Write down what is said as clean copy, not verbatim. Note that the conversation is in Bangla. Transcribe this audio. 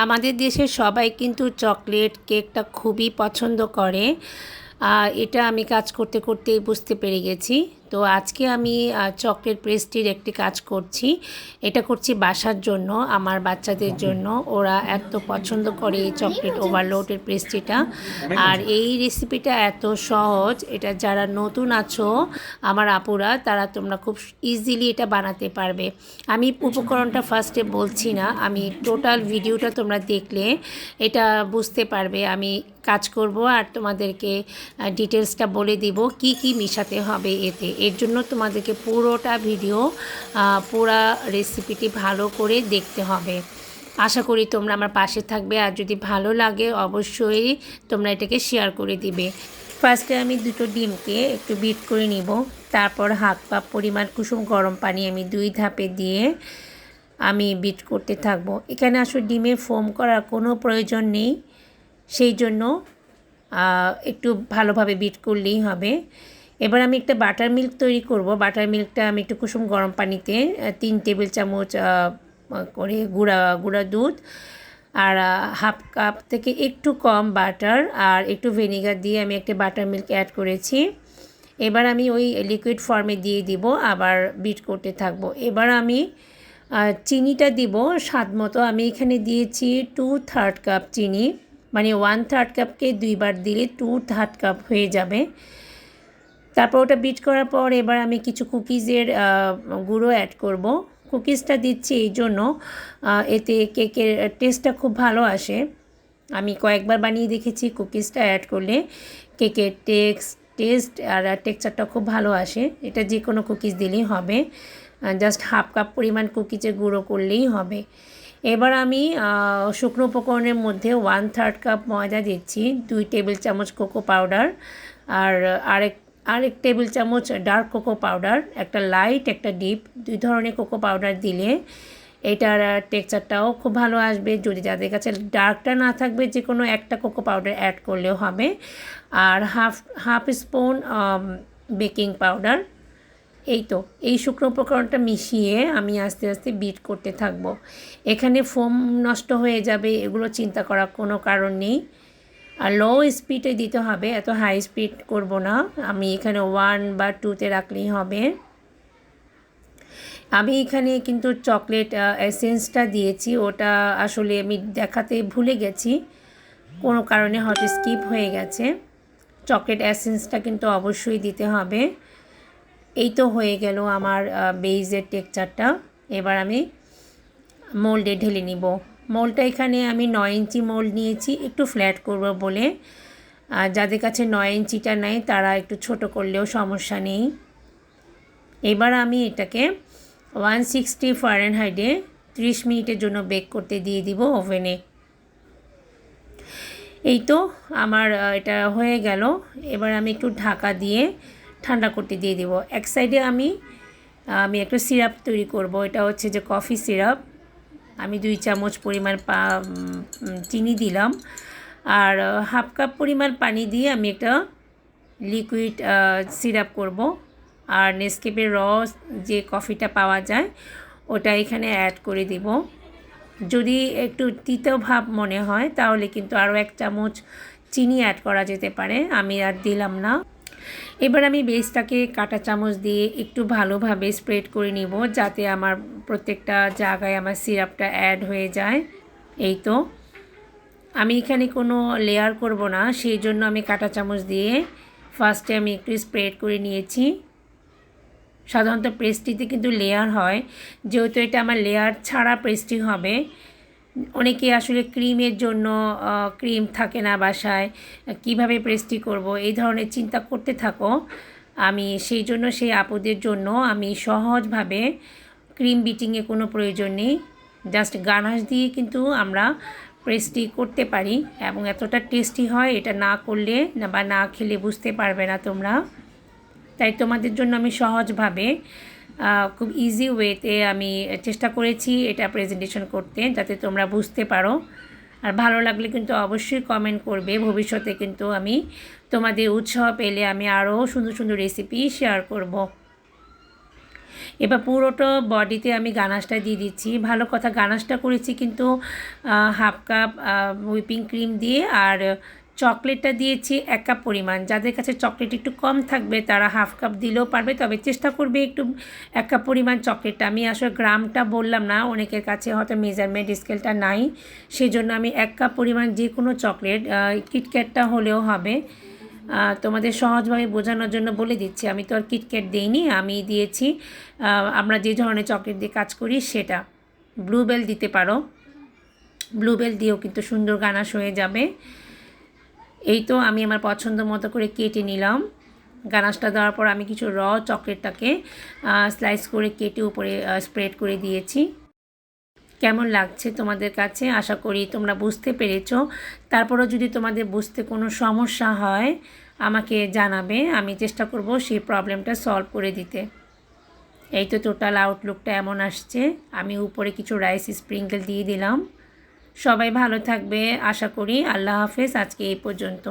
আমাদের দেশের সবাই কিন্তু চকলেট কেকটা খুবই পছন্দ করে। এটা আমি কাজ করতে করতেই বুঝতে পেরে গেছি। তো আজকে আমি চকলেট পেস্ট্রির একটি কাজ করছি। এটা করছি বাসার জন্য, আমার বাচ্চাদের জন্য। ওরা এত পছন্দ করে এই চকলেট ওভারলোডের পেস্ট্রিটা। আর এই রেসিপিটা এত সহজ, এটা যারা নতুন আছো আমার আপুরা, তারা তোমরা খুব ইজিলি এটা বানাতে পারবে। আমি উপকরণটা ফার্স্টে বলছি না, আমি টোটাল ভিডিওটা তোমরা দেখলে এটা বুঝতে পারবে আমি কাজ করব, আর তোমাদেরকে ডিটেলসটা বলে দিব কি কি মিশাতে হবে এতে। এর জন্য তোমাদেরকে পুরোটা ভিডিও পুরো রেসিপিটি ভালো করে দেখতে হবে। আশা করি তোমরা আমার পাশে থাকবে, আর যদি ভালো লাগে অবশ্যই তোমরা এটাকে শেয়ার করে দিবে। ফার্স্টে আমি দুটো ডিমকে একটু বিট করে নিব, তারপর হাফ কাপ পরিমাণ কুসুম গরম পানি আমি 2 ধাপে দিয়ে আমি বিট করতে থাকব। এখানে আসলে ডিমে ফোম করার কোনো প্রয়োজন নেই, সেই জন্য একটু ভালোভাবে বিট করলেই হবে। এবার আমি একটা বাটার মিল্ক তৈরি করব। বাটার মিল্কটা আমি একটু কুসুম গরম পানিতে 3 টেবিল চামচ করে গুঁড়া দুধ আর হাফ কাপ থেকে একটু কম বাটার আর একটু ভিনেগার দিয়ে আমি একটা বাটার মিল্ক অ্যাড করেছি। এবার আমি ওই লিকুইড ফর্মে দিয়ে দিব, আবার বিট করতে থাকবো। এবার আমি চিনিটা দিব স্বাদ মতো। আমি এখানে দিয়েছি 2/3 কাপ চিনি, মানে 1/3 কাপকে 2 বার দিলে 2/3 কাপ হয়ে যাবে। তারপর ওটা বিট করার পর এবার আমি কিছু কুকিজের গুঁড়ো অ্যাড করব। কুকিজটা দিচ্ছি এই জন্য এতে কেকের টেস্টটা খুব ভালো আসে। আমি কয়েকবার বানিয়ে দেখেছি কুকিজটা অ্যাড করলে কেকের টেস্ট আর টেক্সচারটা খুব ভালো আসে। এটা যে কোনো কুকিজ দিলেই হবে, জাস্ট হাফ কাপ পরিমাণ কুকিজের গুঁড়ো করলেই হবে। এবার আমি শুকনো উপকরণের মধ্যে 1/3 কাপ ময়দা দিচ্ছি, 2 টেবিল চামচ কোকো পাউডার আর আরেক টেবিল চামচ ডার্ক কোকো পাউডার। একটা লাইট একটা ডিপ, 2 ধরনের কোকো পাউডার দিলে এটার টেক্সচারটাও খুব ভালো আসবে। যদি যাদের কাছে ডার্কটা না থাকবে যে কোনো একটা কোকো পাউডার অ্যাড করলেও হবে। আর হাফ স্পুন বেকিং পাউডার। এই তো, এই শুকনো উপকরণটা মিশিয়ে আমি আস্তে আস্তে বিট করতে থাকবো। এখানে ফোম নষ্ট হয়ে যাবে এগুলো চিন্তা করার কোনো কারণ নেই। আর লো স্পিডে দিতে হবে, এত হাই স্পিড করব না। আমি এখানে 1 বা 2তে রাখলেই হবে। আমি এখানে কিন্তু চকলেট এসেন্সটা দিয়েছি, ওটা আসলে আমি দেখাতে ভুলে গেছি, কোনো কারণে হয়তো স্কিপ হয়ে গেছে। চকলেট এসেন্সটা কিন্তু অবশ্যই দিতে হবে। এই তো হয়ে গেল আমার বেইজের টেক্সচারটা। এবার আমি মোল্ডে ঢেলে নিব। মোল্ডটা এখানে আমি 9 ইঞ্চি মোল্ড নিয়েছি, একটু ফ্ল্যাট করব বলে। যাদের কাছে 9 ইঞ্চিটা নেই তারা একটু ছোট করলেও সমস্যা নেই। এবার আমি এটাকে 160 ফারেনহাইটে 30 মিনিটের জন্য বেক করতে দিয়ে দিব ওভেনে। এই তো আমার এটা হয়ে গেল। এবার আমি একটু ঢাকা দিয়ে ঠান্ডা করতে দিয়ে দিব। এক সাইডে আমি একটা সিরাপ তৈরি করব। এটা হচ্ছে যে কফি সিরাপ। আমি 2 চামচ পরিমাণ চিনি দিলাম, আর হাফ কাপ পরিমাণ পানি দিয়ে আমি একটা লিকুইড সিরাপ করব। আর নেসকেফের রস যে কফিটা পাওয়া যায় ওটা এখানে অ্যাড করে দিব। যদি একটু তিতো ভাব মনে হয় তাহলে কিন্তু আরও 1 চামচ চিনি অ্যাড করা যেতে পারে, আমি আর দিলাম না। এবার আমি বেসটাকে কাঁটা চামচ দিয়ে একটু ভালোভাবে স্প্রেড করে নিব, যাতে আমার প্রত্যেকটা জায়গায় আমার সিরাপটা অ্যাড হয়ে যায়। এই তো, আমি এখানে কোনো লেয়ার করব না, সেই জন্য আমি কাঁটা চামচ দিয়ে ফার্স্টে আমি একটু স্প্রেড করে নিয়েছি। সাধারণত পেস্ট্রিতে কিন্তু লেয়ার হয়, যেহেতু এটা আমার লেয়ার ছাড়া পেস্ট্রি হবে। অনেকে আসলে ক্রিমের জন্য ক্রিম থাকে না বাসায়, কিভাবে পেস্ট্রি করব এই ধরনের চিন্তা করতে থাকো। আমি সেই জন্য সেই আপুদের জন্য আমি সহজভাবে ক্রিম বিটিংয়ে কোনো প্রয়োজন নেই, জাস্ট গানাশ দিয়ে কিন্তু আমরা পেস্ট্রি করতে পারি এবং এতটা টেস্টি হয়। এটা না করলে বা না খেলে বুঝতে পারবে না তোমরা। তাই তোমাদের জন্য আমি সহজভাবে খুব ইজি ওয়েতে আমি চেষ্টা করেছি এটা প্রেজেন্টেশন করতে, যাতে তোমরা বুঝতে পারো। আর ভালো লাগলে কিন্তু অবশ্যই কমেন্ট করবে। ভবিষ্যতে কিন্তু আমি তোমাদের উৎসাহ পেলে আমি আরও সুন্দর সুন্দর রেসিপি শেয়ার করব। এবার পুরোটা বডিতে আমি গানাশটা দিয়ে দিচ্ছি। ভালো কথা, গানাশটা করেছি কিন্তু হাফ কাপ হুইপিং ক্রিম দিয়ে, আর চকলেটটা দিয়েছি 1 কাপ পরিমাণ। যাদের কাছে চকলেট একটু কম থাকবে তারা হাফ কাপ দিলেও পারবে, তবে চেষ্টা করবে একটু 1 কাপ পরিমাণ চকলেটটা। আমি আসলে গ্রামটা বললাম না, অনেকের কাছে হয়তো মেজারমেন্ট স্কেলটা নাই, সেজন্য আমি 1 কাপ পরিমাণ যে কোনো চকলেট, কিটক্যাটটা হলেও হবে। তোমাদের সহজভাবে বোঝানোর জন্য বলে দিচ্ছি, আমি তো আর কিটক্যাট দিইনি, আমি দিয়েছি আমরা যে ধরনের চকলেট দিয়ে কাজ করি সেটা। ব্লুবেল দিতে পারো, ব্লুবেল দিয়েও কিন্তু সুন্দর গানাশ হয়ে যাবে। এই তো আমি আমার পছন্দ মতো করে কেটে নিলাম। গানাশটা দেওয়ার পর আমি কিছু চকলেটটাকে স্লাইস করে কেটে উপরে স্প্রেড করে দিয়েছি। কেমন লাগছে তোমাদের কাছে? আশা করি তোমরা বুঝতে পেরেছো। তারপরেও যদি তোমাদের বুঝতে কোনো সমস্যা হয় আমাকে জানাবে, আমি চেষ্টা করব সেই প্রবলেমটা সলভ করে দিতে। এই তো টোটাল আউটলুকটা এমন আসছে। আমি উপরে কিছু রাইস স্প্রিঙ্কেল দিয়ে দিলাম। সবাই ভালো থাকবে আশা করি। আল্লাহ হাফেজ। আজকে এই পর্যন্ত।